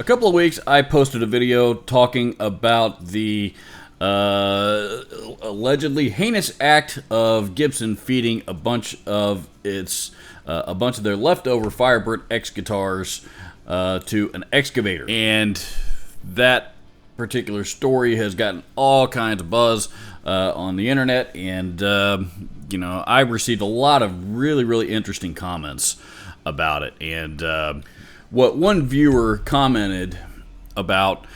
A couple of weeks, I posted a video talking about the allegedly heinous act of Gibson feeding a bunch of their leftover Firebird X guitars to an excavator, and that particular story has gotten all kinds of buzz on the internet, and I received a lot of really interesting comments about it. And what one viewer commented about,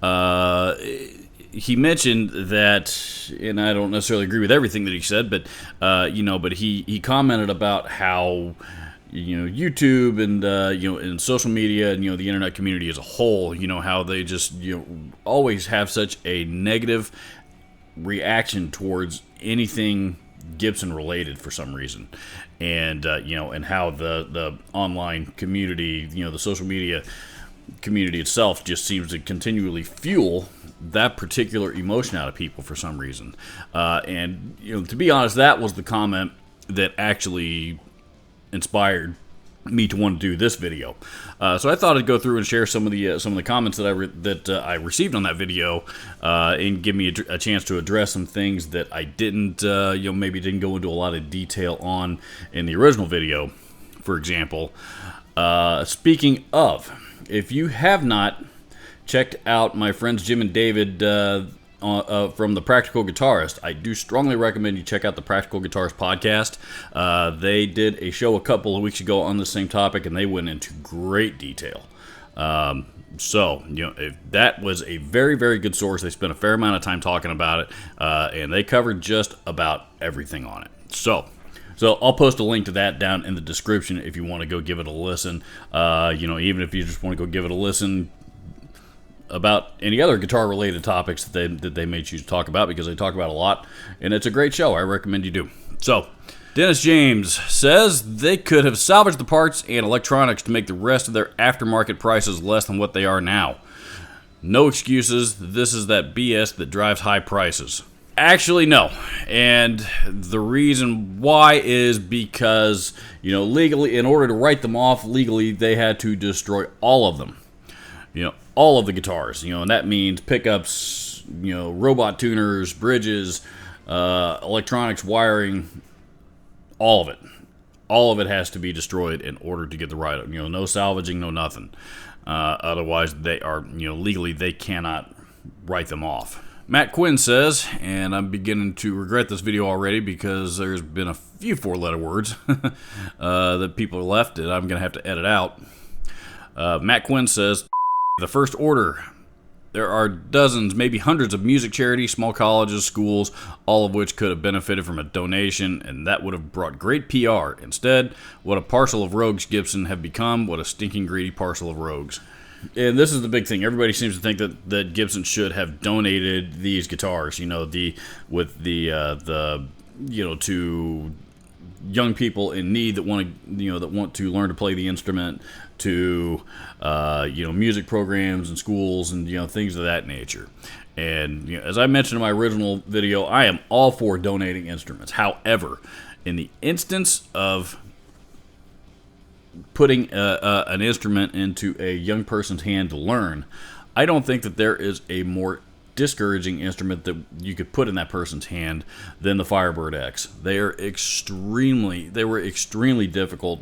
he mentioned that, and I don't necessarily agree with everything that he said, but he commented about how YouTube and and social media and the internet community as a whole, how they just always have such a negative reaction towards anything Gibson related for some reason, and and how the online community, the social media community itself just seems to continually fuel that particular emotion out of people for some reason. And to be honest, that was the comment that actually inspired me to want to do this video. So I thought I'd go through and share some of the comments that I received on that video, and give me a chance to address some things that I didn't maybe didn't go into a lot of detail on in the original video. For example, speaking of, if you have not checked out my friends Jim and David from The Practical Guitarist, I do strongly recommend you check out the Practical Guitarist podcast. They did a show a couple of weeks ago on the same topic, and they went into great detail. So if that was a very good source. They spent a fair amount of time talking about it, and they covered just about everything on it. So I'll post a link to that down in the description if you want to go give it a listen. Even if you just want to go give it a listen about any other guitar-related topics that they may choose to talk about, because they talk about a lot, and it's a great show. I recommend you do. So, Dennis James says they could have salvaged the parts and electronics to make the rest of their aftermarket prices less than what they are now. No excuses. This is that BS that drives high prices. Actually, no. And the reason why is because, legally, in order to write them off legally, they had to destroy all of them. All of the guitars, and that means pickups, robot tuners, bridges, electronics, wiring, all of it. All of it has to be destroyed in order to get the write-up. No salvaging, no nothing. Otherwise, they are, legally, they cannot write them off. Matt Quinn says, and I'm beginning to regret this video already because there's been a few four-letter words that people left that I'm going to have to edit out. Matt Quinn says, the first order. There are dozens, maybe hundreds of music charities, small colleges, schools, all of which could have benefited from a donation, and that would have brought great PR. Instead, what a parcel of rogues Gibson have become. What a stinking greedy parcel of rogues. And this is the big thing. Everybody seems to think that Gibson should have donated these guitars, to young people in need that want to learn to play the instrument, to music programs and schools and things of that nature. And as I mentioned in my original video, I am all for donating instruments. However, in the instance of putting an instrument into a young person's hand to learn, I don't think that there is a more discouraging instrument that you could put in that person's hand than the Firebird X. They were extremely difficult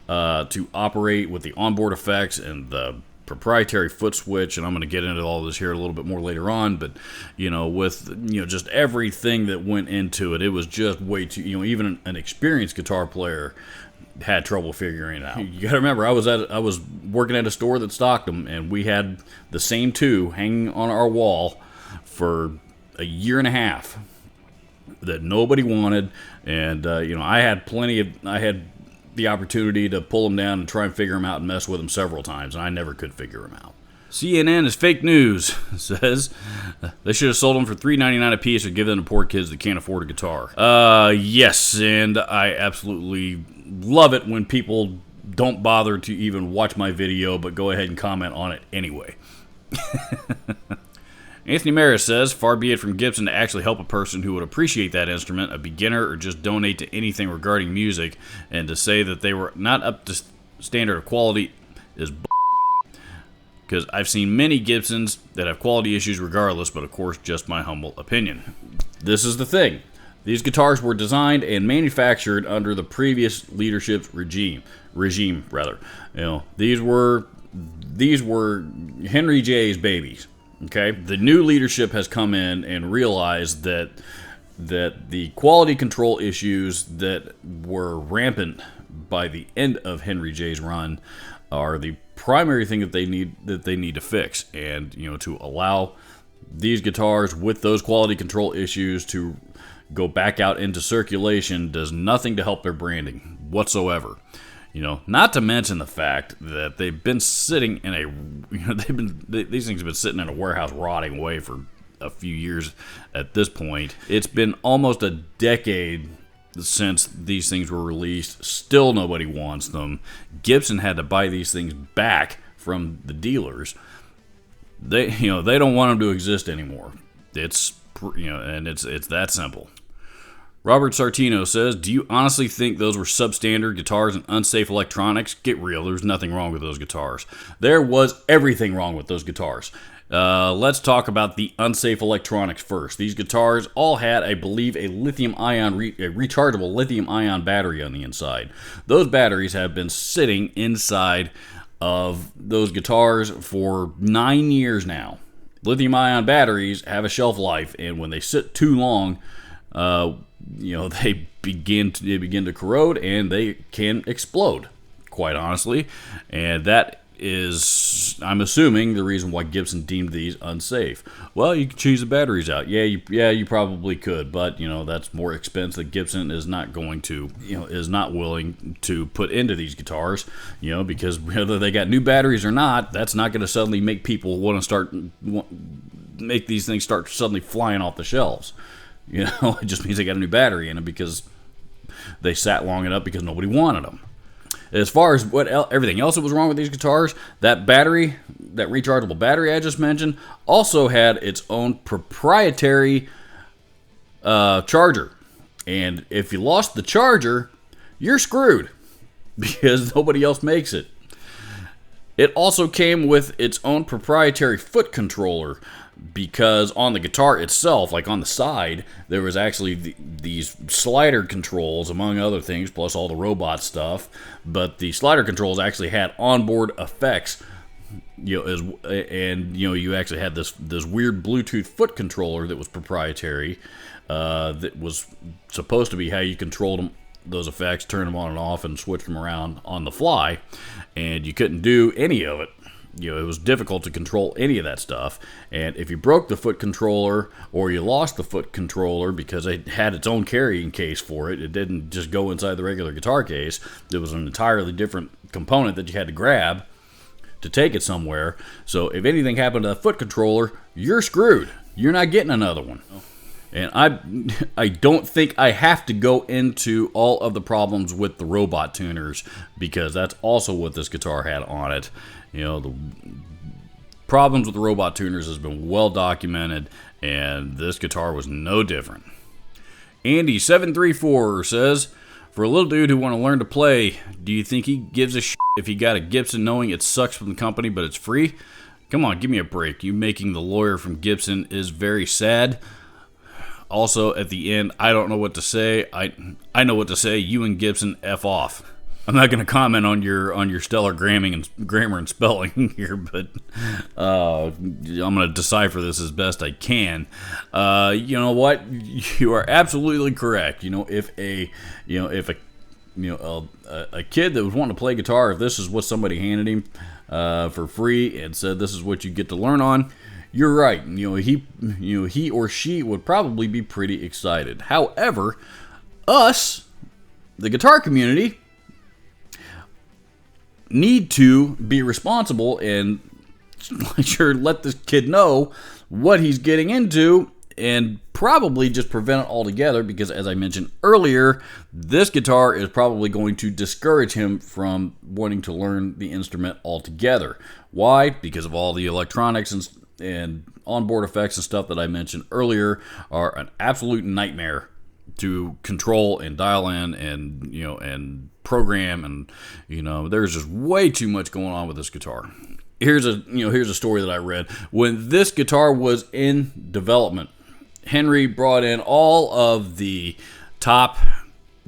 to operate with the onboard effects and the proprietary foot switch, and I'm going to get into all this here a little bit more later on, but with just everything that went into it, it was just way too, even an experienced guitar player had trouble figuring it out. You got to remember, I was working at a store that stocked them, and we had the same two hanging on our wall for a year and a half that nobody wanted, and I had the opportunity to pull them down and try and figure them out and mess with them several times, and I never could figure them out. CNN is fake news, says they should have sold them for $3.99 a piece or given them to poor kids that can't afford a guitar. Yes, and I absolutely love it when people don't bother to even watch my video, but go ahead and comment on it anyway. Anthony Maris says, far be it from Gibson to actually help a person who would appreciate that instrument, a beginner, or just donate to anything regarding music, and to say that they were not up to standard of quality is because I've seen many Gibsons that have quality issues regardless, but of course, just my humble opinion. This is the thing. These guitars were designed and manufactured under the previous leadership's regime. These were Henry J's babies. Okay, the new leadership has come in and realized that the quality control issues that were rampant by the end of Henry J's run are the primary thing that they need to fix, and to allow these guitars with those quality control issues to go back out into circulation does nothing to help their branding whatsoever. Not to mention the fact that they've been sitting in these things have been sitting in a warehouse rotting away for a few years at this point. It's been almost a decade since these things were released. Still nobody wants them. Gibson had to buy these things back from the dealers. They don't want them to exist anymore. It's that simple. Robert Sartino says, do you honestly think those were substandard guitars and unsafe electronics? Get real, there's nothing wrong with those guitars. There was everything wrong with those guitars. Let's talk about the unsafe electronics first. These guitars all had, I believe, a rechargeable lithium-ion battery on the inside. Those batteries have been sitting inside of those guitars for 9 years now. Lithium-ion batteries have a shelf life, and when they sit too long, they begin to corrode and they can explode, quite honestly. And that is, I'm assuming, the reason why Gibson deemed these unsafe. Well, you could change the batteries out. Yeah, you probably could, but that's more expense that Gibson is not going to, is not willing to put into these guitars. Because whether they got new batteries or not, that's not going to suddenly make people make these things start suddenly flying off the shelves. It just means they got a new battery in it because they sat long enough because nobody wanted them. As far as everything else that was wrong with these guitars, that rechargeable battery I just mentioned, also had its own proprietary charger. And if you lost the charger, you're screwed because nobody else makes it. It also came with its own proprietary foot controller, because on the guitar itself, like on the side, there was actually these slider controls, among other things, plus all the robot stuff. But the slider controls actually had onboard effects, you actually had this weird Bluetooth foot controller that was proprietary, that was supposed to be how you controlled those effects, turn them on and off, and switch them around on the fly. And you couldn't do any of it. It was difficult to control any of that stuff. And if you broke the foot controller or you lost the foot controller because it had its own carrying case for it, it didn't just go inside the regular guitar case. There was an entirely different component that you had to grab to take it somewhere. So if anything happened to the foot controller, you're screwed. You're not getting another one. And I don't think I have to go into all of the problems with the robot tuners, because that's also what this guitar had on it. The problems with the robot tuners has been well documented, and this guitar was no different. Andy734 says, for a little dude who want to learn to play, do you think he gives a shit if he got a Gibson knowing it sucks from the company but it's free? Come on, give me a break. You making the lawyer from Gibson is very sad. Also, at the end, I don't know what to say. I know what to say. You and Gibson F off. I'm not going to comment on your stellar grammar and spelling here, but I'm going to decipher this as best I can. You know what? You are absolutely correct. If a kid that was wanting to play guitar, if this is what somebody handed him for free and said this is what you get to learn on, you're right. He or she would probably be pretty excited. However, us, the guitar community, need to be responsible and let this kid know what he's getting into, and probably just prevent it altogether, because as I mentioned earlier, this guitar is probably going to discourage him from wanting to learn the instrument altogether. Why? Because of all the electronics and onboard effects and stuff that I mentioned earlier are an absolute nightmare to control and dial in and program, and there's just way too much going on with this guitar. here's a story that I read. When this guitar was in development, Henry brought in all of the top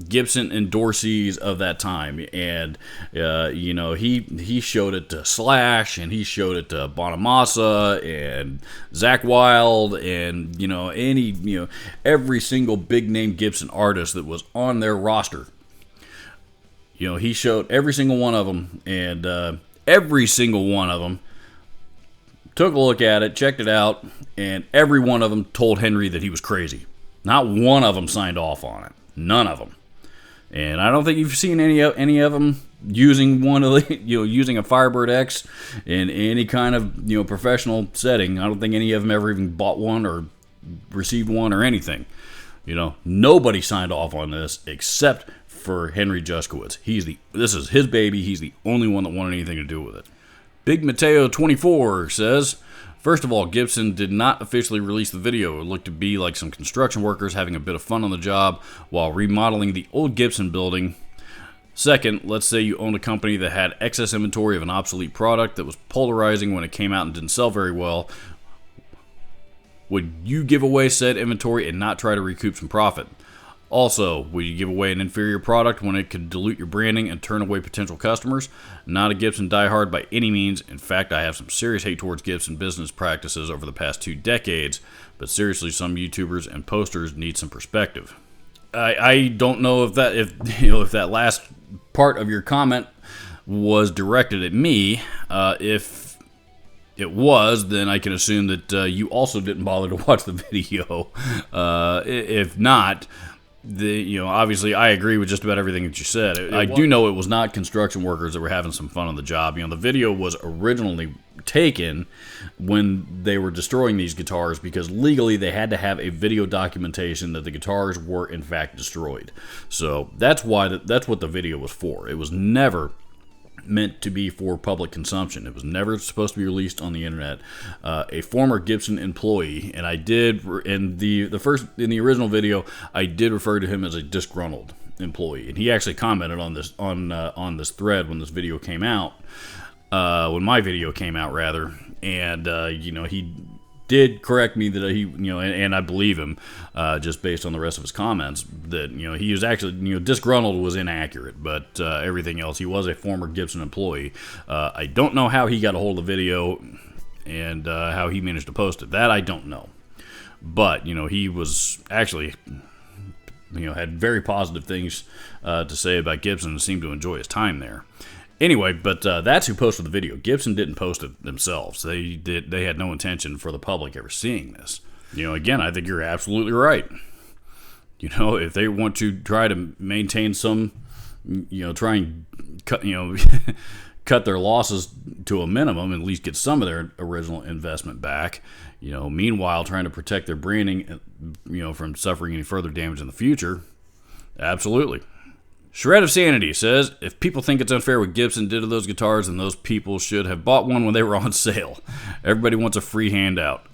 Gibson endorsees of that time, and he showed it to Slash, and he showed it to Bonamassa and Zakk Wylde, and every single big name Gibson artist that was on their roster. He showed every single one of them, and every single one of them took a look at it, checked it out, and every one of them told Henry that he was crazy. Not one of them signed off on it. None of them. And I don't think you've seen any of them using using a Firebird X in any kind of professional setting. I don't think any of them ever even bought one or received one or anything. Nobody signed off on this except for Henry Juskowitz. This is his baby. He's the only one that wanted anything to do with it. Big Mateo 24 says, first of all, Gibson did not officially release the video. It looked to be like some construction workers having a bit of fun on the job while remodeling the old Gibson building. Second, let's say you owned a company that had excess inventory of an obsolete product that was polarizing when it came out and didn't sell very well. Would you give away said inventory and not try to recoup some profit? Also, would you give away an inferior product when it could dilute your branding and turn away potential customers? Not a Gibson diehard by any means. In fact, I have some serious hate towards Gibson business practices over the past 2 decades, but seriously, some YouTubers and posters need some perspective. I don't know if that last part of your comment was directed at me. If it was, then I can assume that you also didn't bother to watch the video. If not, obviously I agree with just about everything that you said. I do know it was not construction workers that were having some fun on the job. The video was originally taken when they were destroying these guitars because legally they had to have a video documentation that the guitars were in fact destroyed. So that's what the video was for. It was never meant to be for public consumption. It was never supposed to be released on the internet. A former Gibson employee, and I did in the original video, I did refer to him as a disgruntled employee, and he actually commented on this thread when this video came out, when my video came out rather, and he did correct me that he, and I believe him, just based on the rest of his comments, that, he was actually, disgruntled was inaccurate, but everything else, he was a former Gibson employee. I don't know how he got a hold of the video and how he managed to post it. That I don't know. But, he was actually, had very positive things to say about Gibson and seemed to enjoy his time there. Anyway, but that's who posted the video. Gibson didn't post it themselves. They had no intention for the public ever seeing this. Again, I think you're absolutely right. If they want to try to maintain some, try and cut, cut their losses to a minimum, and at least get some of their original investment back. Meanwhile, trying to protect their branding, from suffering any further damage in the future. Absolutely. Shred of Sanity says, if people think it's unfair what Gibson did to those guitars, then those people should have bought one when they were on sale. Everybody wants a free handout.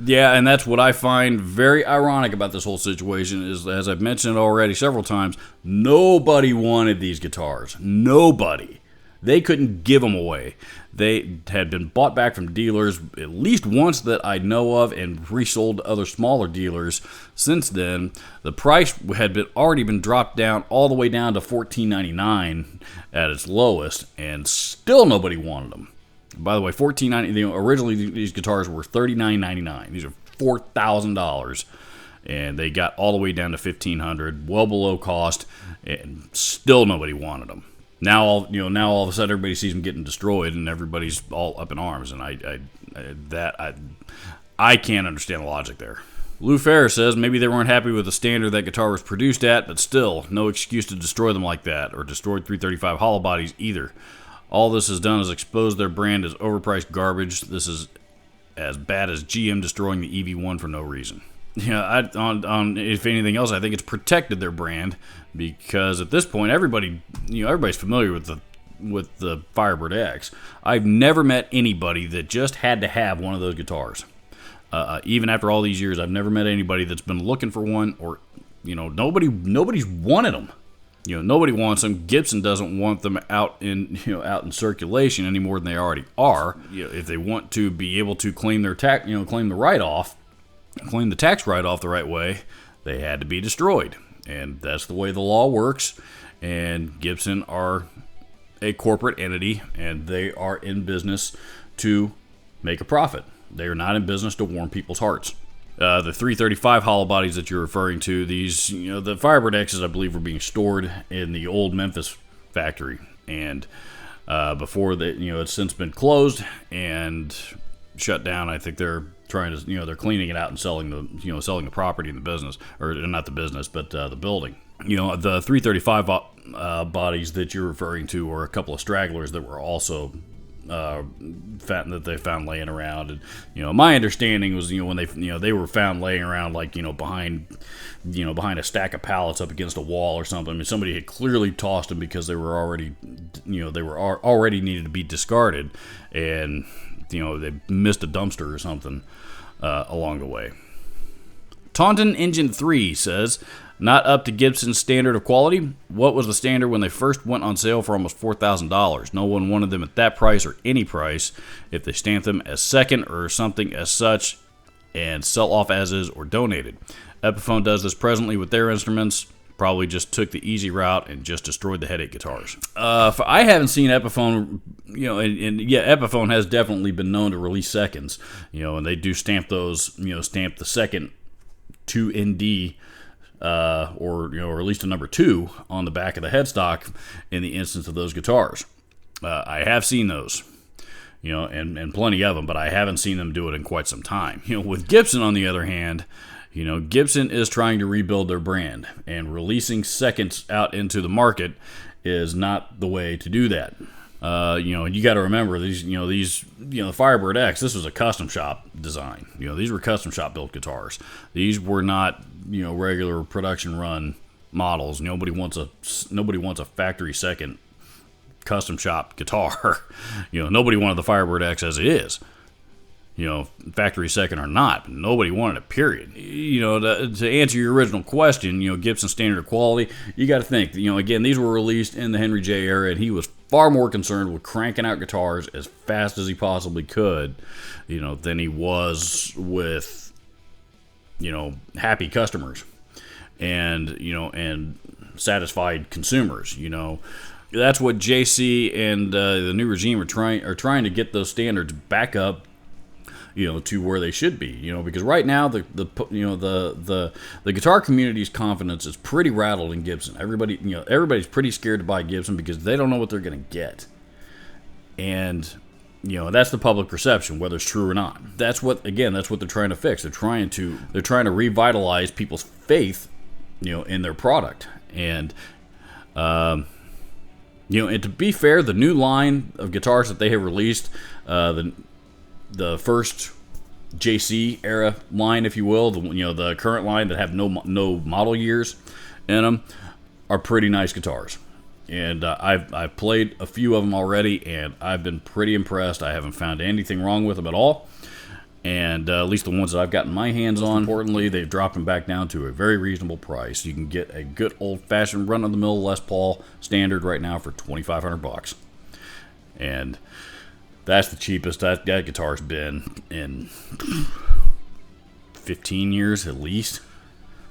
Yeah, and that's what I find very ironic about this whole situation is, as I've mentioned already several times, nobody wanted these guitars. Nobody. They couldn't give them away. They had been bought back from dealers at least once that I know of and resold to other smaller dealers. Since then, the price had already been dropped down all the way down to $14.99 at its lowest, and still nobody wanted them. By the way, $14.99. Originally these guitars were $39.99. These are $4,000, and they got all the way down to $1,500, well below cost, and still nobody wanted them. Now all of a sudden everybody sees them getting destroyed, and everybody's all up in arms, and I can't understand the logic there. Lou Ferris says maybe they weren't happy with the standard that guitar was produced at, but still, no excuse to destroy them like that, or destroy 335 hollow bodies either. All this has done is expose their brand as overpriced garbage. This is as bad as GM destroying the EV1 for no reason. If anything else, I think it's protected their brand, because at this point, everybody's familiar with the Firebird X. I've never met anybody that just had to have one of those guitars. Even after all these years, I've never met anybody that's been looking for one, or nobody's wanted them. Nobody wants them. Gibson doesn't want them out in circulation any more than they already are. If they want to be able to claim their claim the tax write-off the right way, they had to be destroyed, and that's the way the law works. And Gibson are a corporate entity, and they are in business to make a profit. They are not in business to warm people's hearts. The 335 hollow bodies that you're referring to, these, the Firebird X's, I believe, were being stored in the old Memphis factory, and before that, it's since been closed and shut down. I think they're trying to, they're cleaning it out and selling the property in the business, or not the business, but the building. The 335 bodies that you're referring to were a couple of stragglers that were also that they found laying around. And my understanding was when they were found laying around, like behind a stack of pallets up against a wall or something. I mean, somebody had clearly tossed them because they were already already needed to be discarded, and they missed a dumpster or something along the way. Taunton Engine 3 says, not up to Gibson's standard of quality. What was the standard when they first went on sale for almost $4,000? No one wanted them at that price or any price. If they stamped them as second or something as such and sell off as is or donated. Epiphone does this presently with their instruments. Probably just took the easy route and just destroyed the headache guitars. I haven't seen Epiphone, and Epiphone has definitely been known to release seconds, and they do stamp those, stamp the second 2ND, or at least a number 2 on the back of the headstock in the instance of those guitars. I have seen those, and plenty of them, but I haven't seen them do it in quite some time. With Gibson, on the other hand, Gibson is trying to rebuild their brand, and releasing seconds out into the market is not the way to do that. You got to remember the Firebird X. This was a custom shop design. These were custom shop built guitars. These were not regular production run models. Nobody wants a factory second custom shop guitar. Nobody wanted the Firebird X as it is. Factory second or not, but nobody wanted it, period. To answer your original question, Gibson standard of quality, you got to think, again, these were released in the Henry J era, and he was far more concerned with cranking out guitars as fast as he possibly could, than he was with, happy customers and, and satisfied consumers, That's what JC and the new regime are trying to get those standards back up, to where they should be, because right now the guitar community's confidence is pretty rattled in Gibson. Everybody's pretty scared to buy Gibson because they don't know what they're going to get, and that's the public perception, whether it's true or not. That's what they're trying to fix. They're trying to revitalize people's faith, in their product, and and to be fair, the new line of guitars that they have released, the first JC era line, if you will, the current line that have no model years in them, are pretty nice guitars. And I've played a few of them already, and I've been pretty impressed. I haven't found anything wrong with them at all. And at least the ones that I've gotten my hands on, importantly, they've dropped them back down to a very reasonable price. You can get a good old-fashioned run-of-the-mill Les Paul standard right now for $2,500. And that's the cheapest that guitar's been in 15 years at least.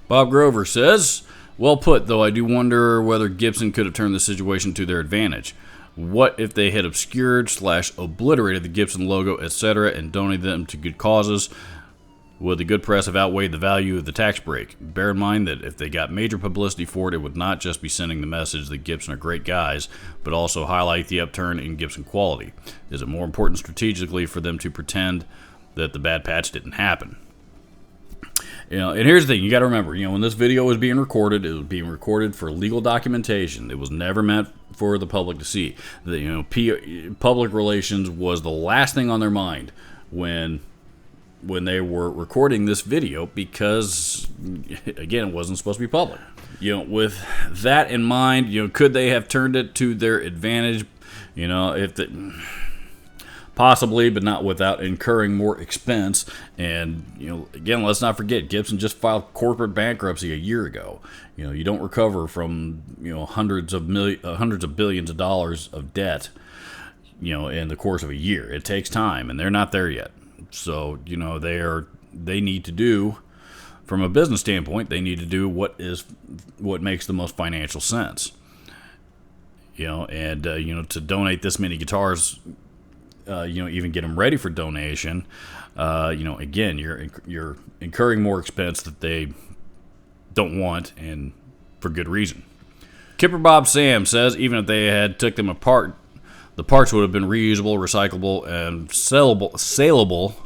Bob Grover says, well put, though I do wonder whether Gibson could have turned the situation to their advantage. What if they had obscured/obliterated the Gibson logo, etc., and donated them to good causes? Would the good press have outweighed the value of the tax break? Bear in mind that if they got major publicity for it, it would not just be sending the message that Gibson are great guys, but also highlight the upturn in Gibson quality. Is it more important strategically for them to pretend that the bad patch didn't happen? And here's the thing, you got to remember, when this video was being recorded, it was being recorded for legal documentation. It was never meant for the public to see. Public relations was the last thing on their mind when they were recording this video, because again, it wasn't supposed to be public. With that in mind, could they have turned it to their advantage? possibly, but not without incurring more expense. And, again, let's not forget, Gibson just filed corporate bankruptcy a year ago. You don't recover from, hundreds of billions of dollars of debt, in the course of a year. It takes time, and they're not there yet. So, they need to do, from a business standpoint, they need to do what makes the most financial sense. To donate this many guitars, even get them ready for donation, again, you're incurring more expense that they don't want, and for good reason. Kipper Bob Sam says even if they had took them apart, the parts would have been reusable, recyclable, and saleable.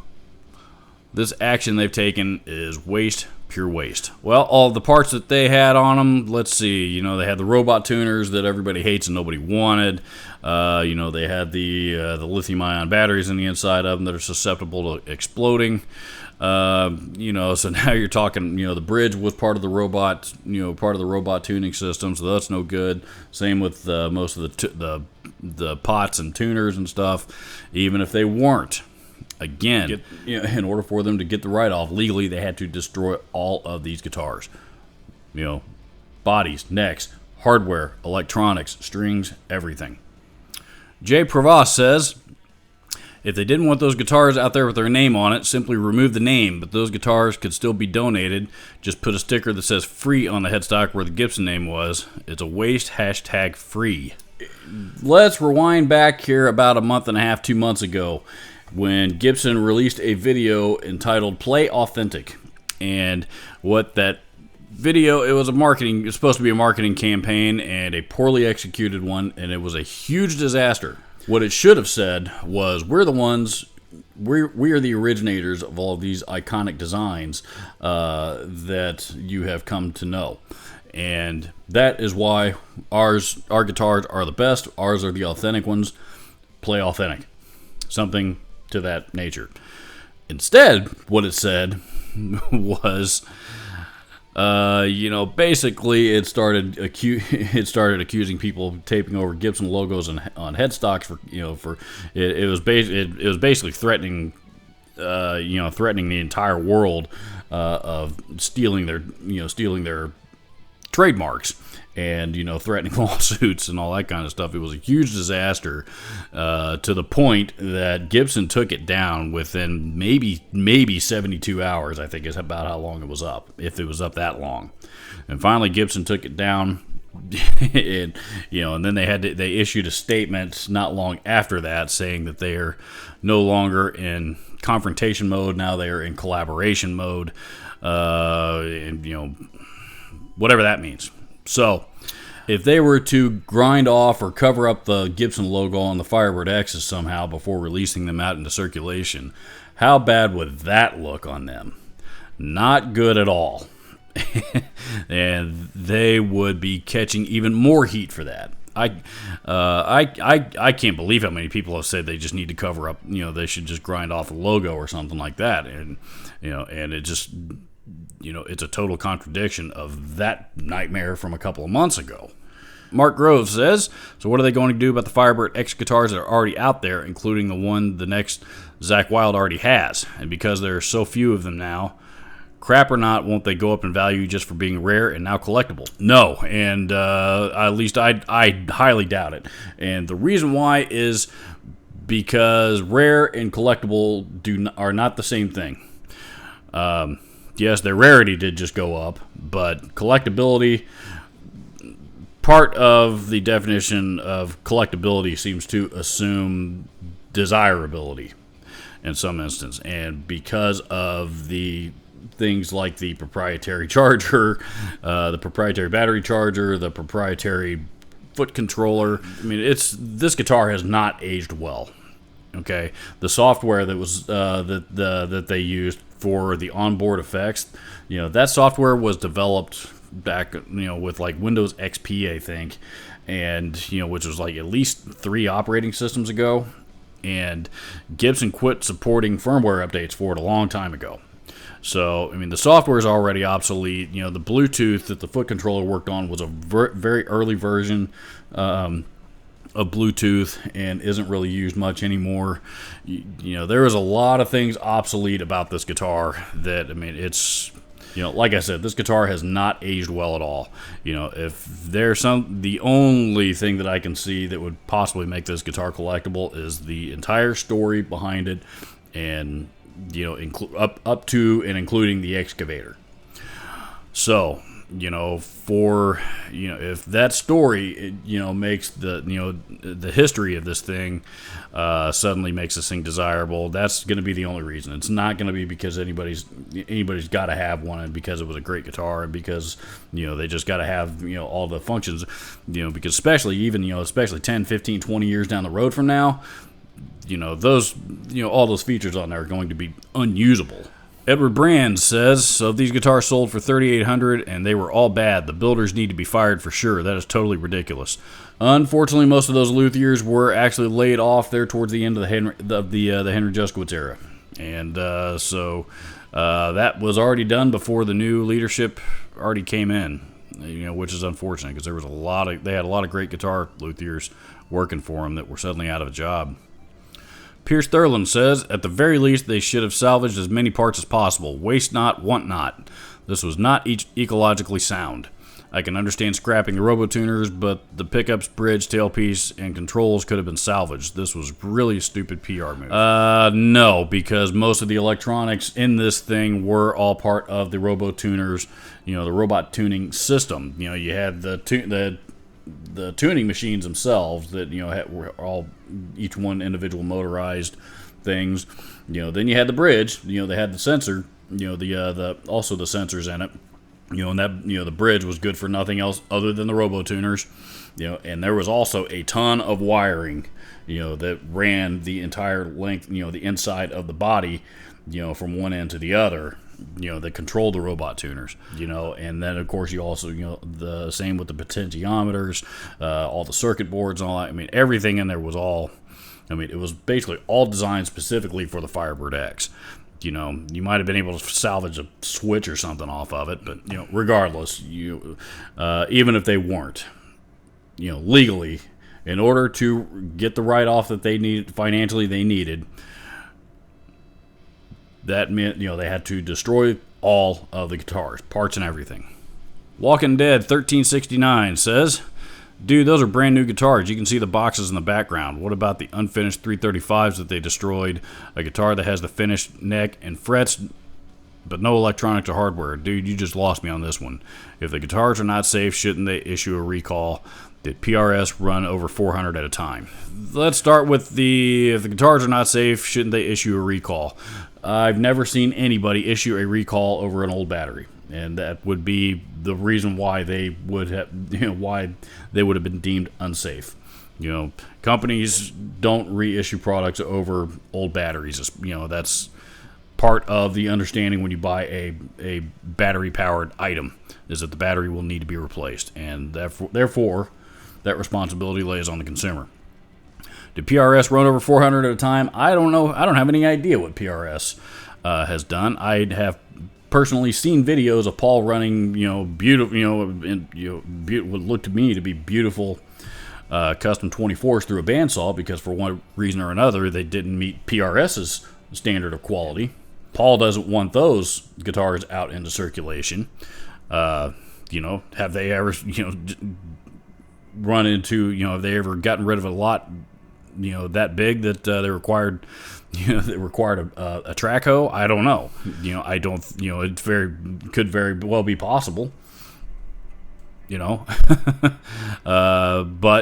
This action they've taken is waste, pure waste. Well, all the parts that they had on them, let's see, they had the robot tuners that everybody hates and nobody wanted. They had the lithium-ion batteries in the inside of them that are susceptible to exploding. So now you're talking, the bridge was part of the robot, tuning system, so that's no good. Same with most of the pots and tuners and stuff, even if they weren't. Again, in order for them to get the write-off legally, they had to destroy all of these guitars. Bodies, necks, hardware, electronics, strings, everything. Jay Prevost says, if they didn't want those guitars out there with their name on it, simply remove the name, but those guitars could still be donated. Just put a sticker that says free on the headstock where the Gibson name was. It's a waste, #free. Let's rewind back here about a month and a half, 2 months ago, when Gibson released a video entitled Play Authentic. And what that video, it was supposed to be a marketing campaign, and a poorly executed one, and it was a huge disaster. What it should have said was, we are the originators of all of these iconic designs that you have come to know. And that is why our guitars are the best. Ours are the authentic ones. Play authentic. Something to that nature. Instead, what it said was, basically it started accusing people of taping over Gibson logos on headstocks it was basically threatening the entire world of stealing their trademarks, and threatening lawsuits and all that kind of stuff. It was a huge disaster, to the point that Gibson took it down within maybe 72 hours. I think is about how long it was up, if it was up that long. And finally Gibson took it down, and then they issued a statement not long after that saying that they are no longer in confrontation mode. Now they are in collaboration mode, and whatever that means. So, if they were to grind off or cover up the Gibson logo on the Firebird X's somehow before releasing them out into circulation, how bad would that look on them? Not good at all. And they would be catching even more heat for that. I can't believe how many people have said they just need to cover up, they should just grind off the logo or something like that. And, and it just... it's a total contradiction of that nightmare from a couple of months ago. Mark Grove says, so what are they going to do about the Firebird X guitars that are already out there, including the one the next Zakk Wylde already has? And because there are so few of them now, crap or not, won't they go up in value just for being rare and now collectible? No, and at least I highly doubt it. And the reason why is because rare and collectible are not the same thing. Yes, their rarity did just go up, but collectability, part of the definition of collectability seems to assume desirability in some instance. And because of the things like the proprietary charger, the proprietary battery charger, the proprietary foot controller, this guitar has not aged well. Okay, the software that was that they used for the onboard effects, that software was developed back, with like Windows XP, I think, and which was like at least 3 operating systems ago, and Gibson quit supporting firmware updates for it a long time ago. So the software is already obsolete. The Bluetooth that the foot controller worked on was a very early version. of Bluetooth and isn't really used much anymore. There is a lot of things obsolete about this guitar that, I mean, it's, like I said, this guitar has not aged well at all. If there's the only thing that I can see that would possibly make this guitar collectible is the entire story behind it, and up to and including the excavator. So, if that story, makes the history of this thing suddenly makes this thing desirable, that's going to be the only reason. It's not going to be because anybody's got to have one, and because it was a great guitar, and because they just got to have all the functions, because especially 10, 15, 20 years down the road from now, those all those features on there are going to be unusable. Edward Brand says, so these guitars sold for $3,800 and they were all bad. The builders need to be fired for sure. That is totally ridiculous. Unfortunately, most of those luthiers were actually laid off there towards the end of the Henry Juskowitz era, and so that was already done before the new leadership already came in. Which is unfortunate, because they had a lot of great guitar luthiers working for them that were suddenly out of a job. Pierce Thurland says, at the very least, they should have salvaged as many parts as possible. Waste not, want not. This was not ecologically sound. I can understand scrapping the robotuners, but the pickups, bridge, tailpiece, and controls could have been salvaged. This was really a stupid PR move. No, because most of the electronics in this thing were all part of the robotuners, the robot tuning system. You had the tuning machines themselves that were all each one individual motorized things. Then you had the bridge. They had the sensor. Also the sensors in it. And that the bridge was good for nothing else other than the robotuners. And there was also a ton of wiring. That ran the entire length. The inside of the body. From one end to the other. That controlled the robot tuners, and then of course you also, the same with the potentiometers, all the circuit boards and all that. I mean, everything in there was it was basically all designed specifically for the Firebird X. You might have been able to salvage a switch or something off of it, but, regardless, even if they weren't, legally, in order to get the write-off that they needed, financially they needed, that meant, they had to destroy all of the guitars, parts and everything. Walking Dead 1369 says, dude, those are brand new guitars. You can see the boxes in the background. What about the unfinished 335s that they destroyed? A guitar that has the finished neck and frets, but no electronics or hardware. Dude, you just lost me on this one. If the guitars are not safe, shouldn't they issue a recall? Did PRS run over 400 at a time? Let's start with if the guitars are not safe, shouldn't they issue a recall? I've never seen anybody issue a recall over an old battery, and that would be the reason why they would have, why they would have been deemed unsafe. Companies don't reissue products over old batteries. That's part of the understanding when you buy a battery-powered item, is that the battery will need to be replaced, and therefore that responsibility lays on the consumer. Did PRS run over 400 at a time? I don't know. I don't have any idea what PRS has done. I have personally seen videos of Paul running, beautiful, what looked to me to be beautiful custom 24s through a bandsaw, because for one reason or another they didn't meet PRS's standard of quality. Paul doesn't want those guitars out into circulation. Have they ever, run into, have they ever gotten rid of a lot, that big that they required, a track hoe? I don't know. I don't, it could very well be possible. But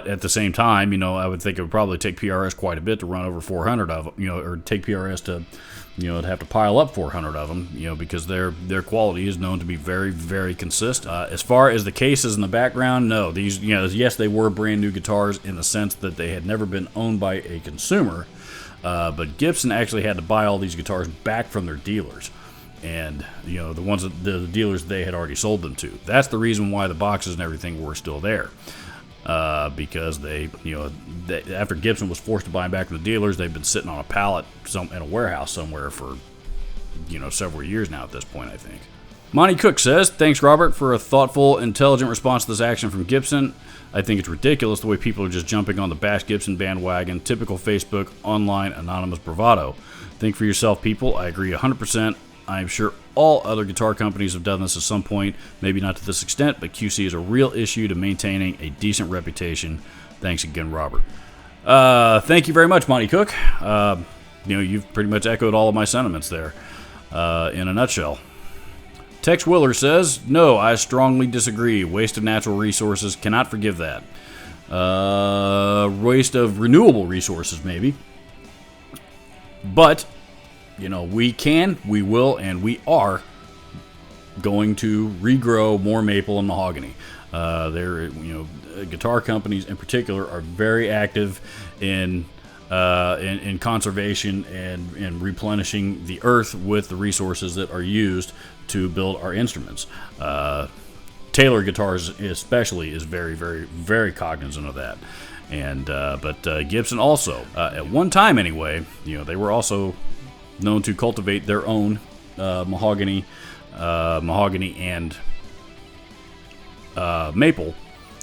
at the same time, I would think it would probably take PRS quite a bit to run over 400 of them, or take PRS to, to have to pile up 400 of them, because their quality is known to be very, very consistent. As far as the cases in the background, no, these, yes, they were brand new guitars in the sense that they had never been owned by a consumer, but Gibson actually had to buy all these guitars back from their dealers. And the ones that the dealers they had already sold them to. That's the reason why the boxes and everything were still there, because they after Gibson was forced to buy them back from the dealers, they've been sitting on a pallet in a warehouse somewhere for several years now at this point, I think. Monty Cook says, thanks, Robert, for a thoughtful, intelligent response to this action from Gibson. I think it's ridiculous the way people are just jumping on the Bash Gibson bandwagon. Typical Facebook, online, anonymous bravado. Think for yourself, people. I agree 100%. I am sure all other guitar companies have done this at some point. Maybe not to this extent, but QC is a real issue to maintaining a decent reputation. Thanks again, Robert. Thank you very much, Monty Cook. You've pretty much echoed all of my sentiments there in a nutshell. Tex Willer says, no, I strongly disagree. Waste of natural resources, cannot forgive that. Waste of renewable resources, maybe. But, we can, we will, and we are going to regrow more maple and mahogany. Guitar companies in particular are very active in conservation and replenishing the earth with the resources that are used to build our instruments. Taylor Guitars especially is very, very, very cognizant of that. And but Gibson also, at one time anyway, they were also known to cultivate their own mahogany and maple,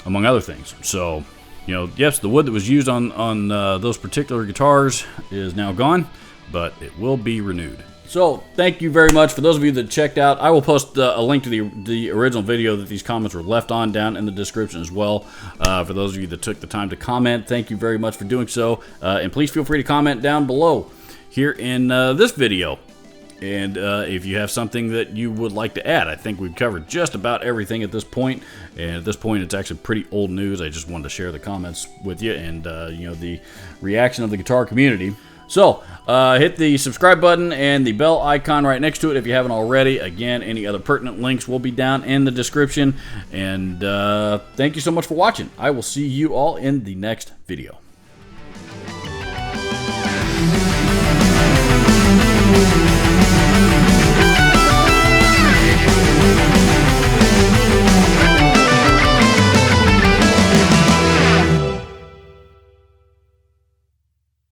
among other things. So, yes, the wood that was used on those particular guitars is now gone, but it will be renewed. So, thank you very much for those of you that checked out. I will post a link to the original video that these comments were left on down in the description as well. For those of you that took the time to comment, thank you very much for doing so. And please feel free to comment down below here in this video. And if you have something that you would like to add, I think we've covered just about everything at this point. And at this point, it's actually pretty old news. I just wanted to share the comments with you and, the reaction of the guitar community. So, hit the subscribe button and the bell icon right next to it if you haven't already. Again, any other pertinent links will be down in the description. And thank you so much for watching. I will see you all in the next video.